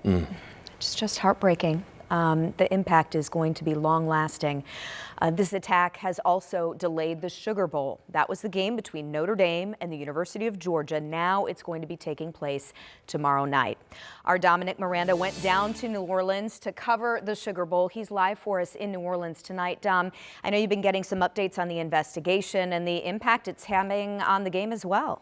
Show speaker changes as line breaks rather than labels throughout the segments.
It's just heartbreaking. The impact is going to be long-lasting. This attack has also delayed the Sugar Bowl. That was the game between Notre Dame and the University of Georgia. Now it's going to be taking place tomorrow night. Our Dominic Miranda went down to New Orleans to cover the Sugar Bowl. He's live for us in New Orleans tonight. Dom, I know you've been getting some updates on the investigation and the impact it's having on the game as well.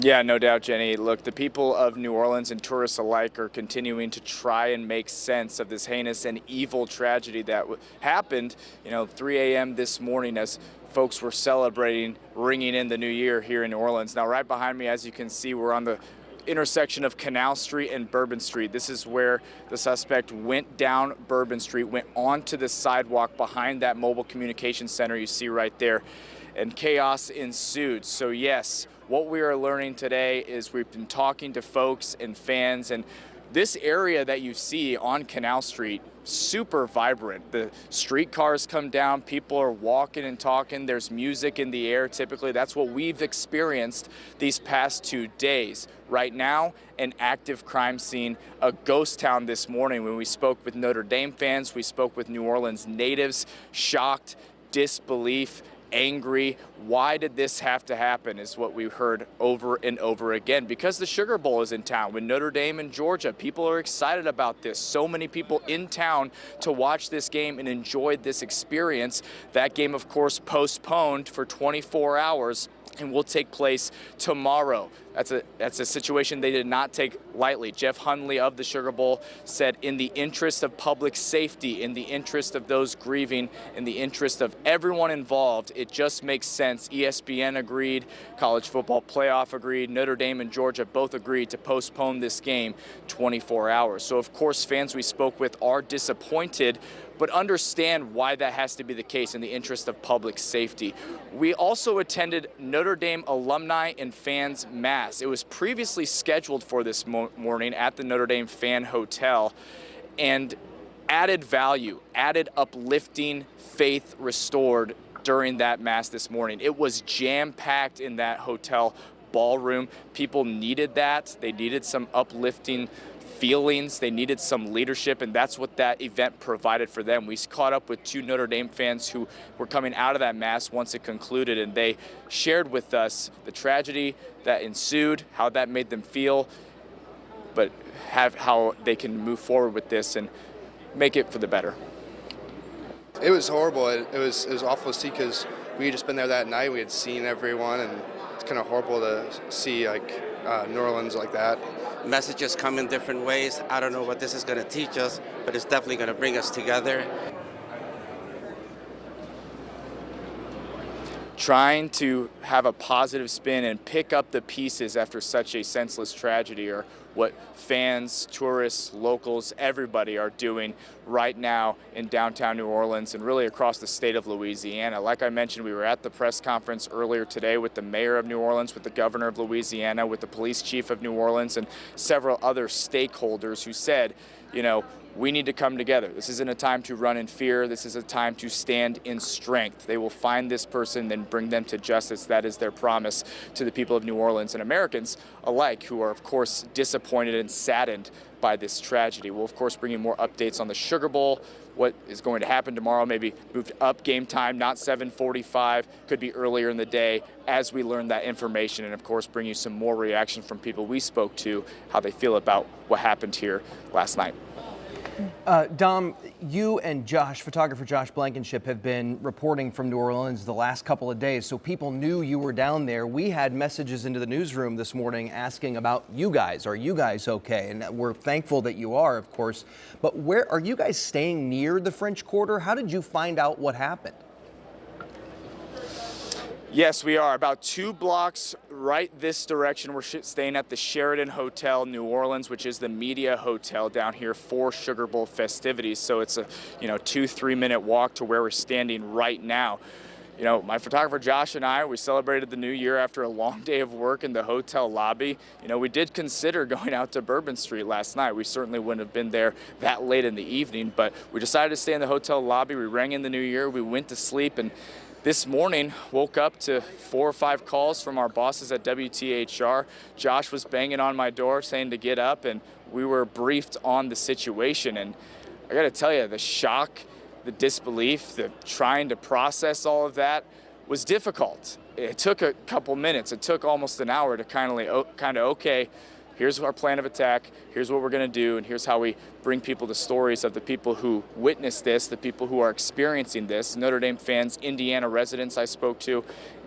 Yeah, no doubt, Jenny. Look, the people of New Orleans and tourists alike are continuing to try and make sense of this heinous and evil tragedy that happened, 3 a.m. this morning as folks were celebrating, ringing in the new year here in New Orleans. Now, right behind me, as you can see, we're on the intersection of Canal Street and Bourbon Street. This is where the suspect went down Bourbon Street, went onto the sidewalk behind that mobile communications center you see right there, and chaos ensued. So yes, what we are learning today is we've been talking to folks and fans, and this area that you see on Canal Street, super vibrant. The streetcars come down, people are walking and talking, there's music in the air typically. That's what we've experienced these past 2 days. Right now, an active crime scene, a ghost town this morning. When we spoke with Notre Dame fans, we spoke with New Orleans natives, shocked, disbelief, angry. Why did this have to happen is what we heard over and over again. Because the Sugar Bowl is in town with Notre Dame and Georgia. People are excited about this. So many people in town to watch this game and enjoy this experience. That game, of course, postponed for 24 hours and will take place tomorrow. That's a situation they did not take lightly. Jeff Hundley of the Sugar Bowl said, in the interest of public safety, in the interest of those grieving, in the interest of everyone involved, it just makes sense. ESPN agreed, College Football Playoff agreed, Notre Dame and Georgia both agreed to postpone this game 24 hours. So of course, fans we spoke with are disappointed, but understand why that has to be the case in the interest of public safety. We also attended Notre Dame alumni and fans mass. It was previously scheduled for this morning at the Notre Dame Fan Hotel, and added value, added uplifting, faith restored during that mass this morning. It was jam-packed in that hotel ballroom. People needed that. They needed some uplifting feelings, they needed some leadership, and that's what that event provided for them. We caught up with 2 Notre Dame fans who were coming out of that mass once it concluded, and they shared with us the tragedy that ensued, how that made them feel, but how they can move forward with this and make it for the better.
It was horrible. It was awful to see because we had just been there that night. We had seen everyone, and it's kind of horrible to see New Orleans like that.
Messages come in different ways. I don't know what this is going to teach us, but it's definitely going to bring us together.
Trying to have a positive spin and pick up the pieces after such a senseless tragedy are what fans, tourists, locals, everybody are doing right now in downtown New Orleans and really across the state of Louisiana. Like I mentioned, we were at the press conference earlier today with the mayor of New Orleans, with the governor of Louisiana, with the police chief of New Orleans, and several other stakeholders who said, we need to come together. This isn't a time to run in fear. This is a time to stand in strength. They will find this person and bring them to justice. That is their promise to the people of New Orleans and Americans alike, who are, of course, disappointed and saddened by this tragedy. We'll, of course, bring you more updates on the Sugar Bowl, what is going to happen tomorrow, maybe moved up game time, not 7:45, could be earlier in the day as we learn that information, and, of course, bring you some more reaction from people we spoke to, how they feel about what happened here last night.
Dom, you and photographer Josh Blankenship, have been reporting from New Orleans the last couple of days, so people knew you were down there. We had messages into the newsroom this morning asking about you guys. Are you guys okay? And we're thankful that you are, of course. But where are you guys staying near the French Quarter? How did you find out what happened?
Yes, we are about 2 blocks right this direction. We're staying at the Sheraton Hotel, New Orleans, which is the media hotel down here for Sugar Bowl festivities. So it's a 2-3 minute walk to where we're standing right now. My photographer Josh and I, we celebrated the new year after a long day of work in the hotel lobby. We did consider going out to Bourbon Street last night. We certainly wouldn't have been there that late in the evening, but we decided to stay in the hotel lobby. We rang in the new year, we went to sleep, and this morning, woke up to 4 or 5 calls from our bosses at WTHR. Josh was banging on my door saying to get up, and we were briefed on the situation. And I got to tell you, the shock, the disbelief, the trying to process all of that was difficult. It took a couple minutes. It took almost an hour to kind of, okay, here's our plan of attack, here's what we're going to do, and here's how we bring people the stories of the people who witnessed this, the people who are experiencing this, Notre Dame fans, Indiana residents I spoke to,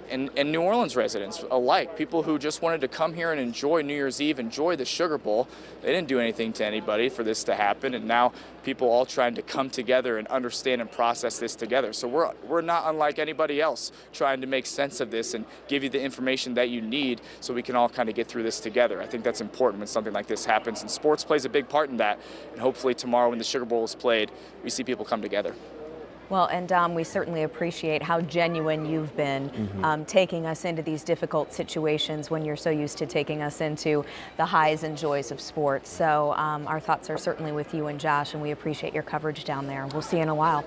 and New Orleans residents alike, people who just wanted to come here and enjoy New Year's Eve, enjoy the Sugar Bowl. They didn't do anything to anybody for this to happen, and now people all trying to come together and understand and process this together. So we're not unlike anybody else, trying to make sense of this and give you the information that you need so we can all kind of get through this together. I think that's important when something like this happens, and sports plays a big part in that. And hopefully tomorrow when the Sugar Bowl is played, we see people come together.
Well, and Dom, we certainly appreciate how genuine you've been taking us into these difficult situations when you're so used to taking us into the highs and joys of sports. So our thoughts are certainly with you and Josh, and we appreciate your coverage down there. We'll see you in a while.